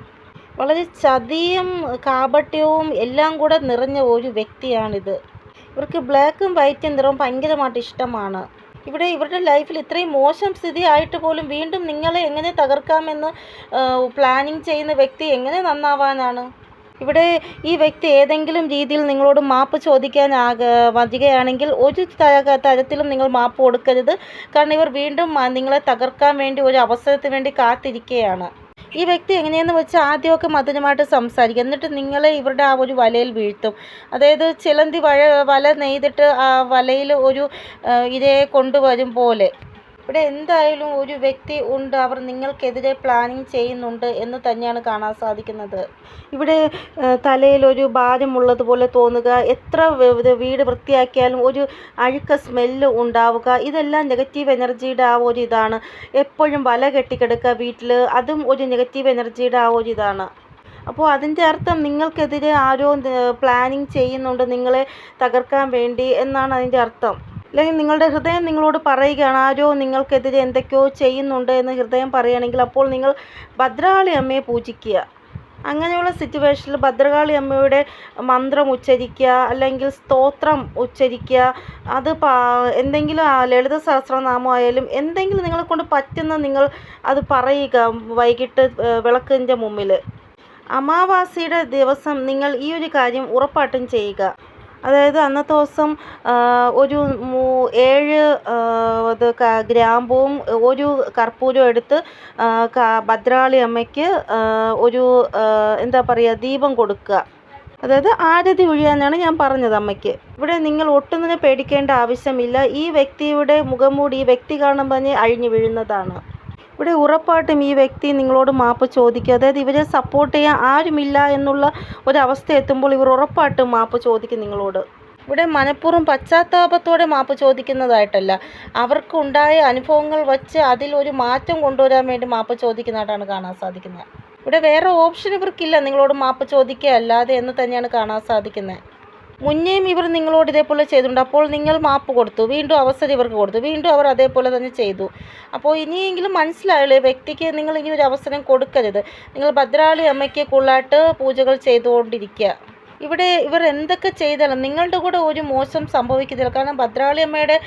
വളരെ ചതിയും കാപട്യവും എല്ലാം കൂടെ നിറഞ്ഞ ഒരു വ്യക്തിയാണിത്. ഇവർക്ക് ബ്ലാക്കും വൈറ്റും നിറം ഭയങ്കരമായിട്ട് ഇഷ്ടമാണ്. ഇവിടെ ഇവരുടെ ലൈഫിൽ ഇത്രയും മോശം സ്ഥിതി ആയിട്ട് പോലും വീണ്ടും നിങ്ങളെ എങ്ങനെ തകർക്കാമെന്ന് പ്ലാനിങ് ചെയ്യുന്ന വ്യക്തി എങ്ങനെ നന്നാവാനാണ്? ഇവിടെ ഈ വ്യക്തി ഏതെങ്കിലും രീതിയിൽ നിങ്ങളോട് മാപ്പ് ചോദിക്കാൻ വരികയാണെങ്കിൽ ഒരു തരത്തിലും നിങ്ങൾ മാപ്പ് കൊടുക്കരുത്. കാരണം ഇവർ വീണ്ടും നിങ്ങളെ തകർക്കാൻ വേണ്ടി ഒരു അവസരത്തിന് വേണ്ടി കാത്തിരിക്കുകയാണ്. ഈ വ്യക്തി എങ്ങനെയെന്ന് വെച്ചാൽ ആദ്യമൊക്കെ മധുരമായിട്ട് സംസാരിക്കും, എന്നിട്ട് നിങ്ങളെ ഇവരുടെ ആ ഒരു വലയിൽ വീഴ്ത്തും. അതായത് ചിലന്തി വല നെയ്തിട്ട് ആ വലയിൽ ഒരു ഇരയെ കൊണ്ടുവരും പോലെ. ഇവിടെ എന്തായാലും ഒരു വ്യക്തി ഉണ്ട്, അവർ നിങ്ങൾക്കെതിരെ പ്ലാനിങ് ചെയ്യുന്നുണ്ട് എന്ന് തന്നെയാണ് കാണാൻ സാധിക്കുന്നത്. ഇവിടെ തലയിലൊരു ഭാരമുള്ളതുപോലെ തോന്നുക, എത്ര വീട് വൃത്തിയാക്കിയാലും ഒരു അഴുക്ക സ്മെല്ല് ഉണ്ടാവുക, ഇതെല്ലാം നെഗറ്റീവ് എനർജിയുടെ ആ ഒരു ഇതാണ്. എപ്പോഴും വല കെട്ടിക്കിടക്കുക വീട്ടിൽ, അതും ഒരു നെഗറ്റീവ് എനർജിയുടെ ആ ഒരു ഇതാണ്. അപ്പോൾ അതിൻ്റെ അർത്ഥം നിങ്ങൾക്കെതിരെ ആരോ പ്ലാനിങ് ചെയ്യുന്നുണ്ട് നിങ്ങളെ തകർക്കാൻ വേണ്ടി എന്നാണ് അതിൻ്റെ അർത്ഥം. അല്ലെങ്കിൽ നിങ്ങളുടെ ഹൃദയം നിങ്ങളോട് പറയുകയാണ് ആരോ നിങ്ങൾക്കെതിരെ എന്തൊക്കെയോ ചെയ്യുന്നുണ്ട് എന്ന് ഹൃദയം പറയുകയാണെങ്കിൽ അപ്പോൾ നിങ്ങൾ ഭദ്രകാളി അമ്മയെ പൂജിക്കുക. അങ്ങനെയുള്ള സിറ്റുവേഷനിൽ ഭദ്രകാളി അമ്മയുടെ മന്ത്രം ഉച്ചരിക്കുക, അല്ലെങ്കിൽ സ്തോത്രം ഉച്ചരിക്കുക. അത് എന്തെങ്കിലും ലളിത സഹസ്രനാമം ആയാലും എന്തെങ്കിലും നിങ്ങളെ കൊണ്ട് പറ്റുന്ന നിങ്ങൾ അത് പറയുക വൈകിട്ട് വിളക്കിൻ്റെ മുമ്പിൽ. അമാവാസിയുടെ ദിവസം നിങ്ങൾ ഈ ഒരു കാര്യം ഉറപ്പായിട്ടും ചെയ്യുക. അതായത് അന്നത്തെ ദിവസം ഒരു 7 ഗ്രാമ്പുവും ഒരു കർപ്പൂരവും എടുത്ത് ഭദ്രകാളി അമ്മയ്ക്ക് ഒരു എന്താ പറയുക ദീപം കൊടുക്കുക. അതായത് ആരതി ഒഴിയാനാണ് ഞാൻ പറഞ്ഞത് അമ്മയ്ക്ക്. ഇവിടെ നിങ്ങൾ ഒട്ടും തന്നെ പേടിക്കേണ്ട ആവശ്യമില്ല. ഈ വ്യക്തിയുടെ മുഖംമൂടി ഈ വ്യക്തി കാണുമ്പോൾ തന്നെ അഴിഞ്ഞു വീഴുന്നതാണ്. ഇവിടെ ഉറപ്പായിട്ടും ഈ വ്യക്തി നിങ്ങളോട് മാപ്പ് ചോദിക്കുക. അതായത് ഇവരെ സപ്പോർട്ട് ചെയ്യാൻ ആരുമില്ല എന്നുള്ള ഒരവസ്ഥ എത്തുമ്പോൾ ഇവർ ഉറപ്പായിട്ടും മാപ്പ് ചോദിക്കും നിങ്ങളോട്. ഇവിടെ മനഃപൂർവ്വം പശ്ചാത്താപത്തോടെ മാപ്പ് ചോദിക്കുന്നതായിട്ടല്ല, അവർക്കുണ്ടായ അനുഭവങ്ങൾ വച്ച് അതിലൊരു മാറ്റം കൊണ്ടുവരാൻ വേണ്ടി മാപ്പ് ചോദിക്കുന്നതായിട്ടാണ് കാണാൻ സാധിക്കുന്നത്. ഇവിടെ വേറെ ഓപ്ഷൻ ഇവർക്കില്ല നിങ്ങളോട് മാപ്പ് ചോദിക്കുക അല്ലാതെ എന്ന് തന്നെയാണ് കാണാൻ സാധിക്കുന്നത്. മുന്നേയും ഇവർ നിങ്ങളോട് ഇതേപോലെ ചെയ്തിട്ടുണ്ട്. അപ്പോൾ നിങ്ങൾ മാപ്പ് കൊടുത്തു, വീണ്ടും അവസരം ഇവർക്ക് കൊടുത്തു, വീണ്ടും അവർ അതേപോലെ തന്നെ ചെയ്തു. അപ്പോൾ ഇനിയെങ്കിലും മനസ്സിലായല്ലോ വ്യക്തിക്ക് നിങ്ങൾ ഇനി ഒരു അവസരം കൊടുക്കരുത്. നിങ്ങൾ ഭദ്രകാളി അമ്മയ്ക്ക് കൂടുതലായിട്ട് പൂജകൾ ചെയ്തുകൊണ്ടിരിക്കുക. ഇവിടെ ഇവർ എന്തൊക്കെ ചെയ്താലും നിങ്ങളുടെ കൂടെ ഒരു മോശം സംഭവിക്കത്തില്ല. കാരണം ഭദ്രകാളി അമ്മയുടെ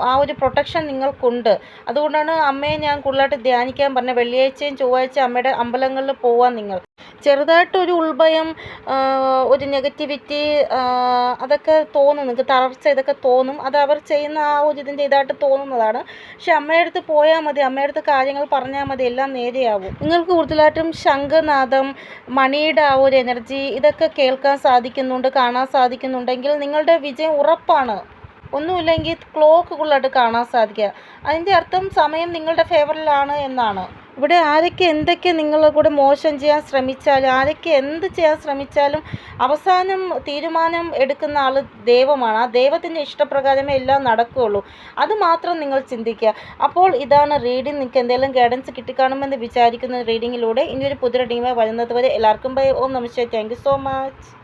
ആ ഒരു പ്രൊട്ടക്ഷൻ നിങ്ങൾക്കുണ്ട്. അതുകൊണ്ടാണ് അമ്മയെ ഞാൻ കൂടുതലായിട്ട് ധ്യാനിക്കാൻ പറഞ്ഞത്. വെള്ളിയാഴ്ചയും ചൊവ്വാഴ്ച അമ്മയുടെ അമ്പലങ്ങളിൽ പോവാൻ നിങ്ങൾ. ചെറുതായിട്ടൊരു ഉൾഭയം, ഒരു നെഗറ്റിവിറ്റി അതൊക്കെ തോന്നും, നിങ്ങൾക്ക് തളർച്ച ഇതൊക്കെ തോന്നും. അത് അവർ ചെയ്യുന്ന ആ ഒരു ഇതിൻ്റെ ഇതായിട്ട് തോന്നുന്നതാണ്. പക്ഷെ അമ്മയുടെ അടുത്ത് പോയാൽ മതി, അമ്മയുടെ അടുത്ത് കാര്യങ്ങൾ പറഞ്ഞാൽ മതി, എല്ലാം നേരെയാവും. നിങ്ങൾക്ക് കൂടുതലായിട്ടും ശംഖനാദം, മണിയുടെ ആ ഒരു എനർജി ഇതൊക്കെ കേൾക്കാൻ സാധിക്കുന്നുണ്ട്, കാണാൻ സാധിക്കുന്നുണ്ടെങ്കിൽ നിങ്ങളുടെ വിജയം ഉറപ്പാണ്. ഒന്നുമില്ലെങ്കിൽ ക്ലോക്ക് കൂടുതലായിട്ട് കാണാൻ സാധിക്കുക, അതിൻ്റെ അർത്ഥം സമയം നിങ്ങളുടെ ഫേവറിലാണ് എന്നാണ്. ഇവിടെ ആരൊക്കെ എന്തൊക്കെ നിങ്ങളുടെ കൂടെ മോശം ചെയ്യാൻ ശ്രമിച്ചാലും, ആരൊക്കെ എന്ത് ചെയ്യാൻ ശ്രമിച്ചാലും അവസാനം തീരുമാനം എടുക്കുന്ന ആൾ ദൈവമാണ്. ആ ദൈവത്തിൻ്റെ ഇഷ്ടപ്രകാരമേ എല്ലാം നടക്കുകയുള്ളൂ. അത് മാത്രം നിങ്ങൾ ചിന്തിക്കുക. അപ്പോൾ ഇതാണ് റീഡിംഗ്. നിങ്ങൾക്ക് എന്തെങ്കിലും ഗൈഡൻസ് കിട്ടിക്കാണുമെന്ന് വിചാരിക്കുന്ന റീഡിങ്ങിലൂടെ ഇനിയൊരു പുതിയ റീഡിങ്ങുമായി വരുന്നത് വരെ എല്ലാവർക്കും ബൈ. ഓം നമസ്തേ. Thank you so much.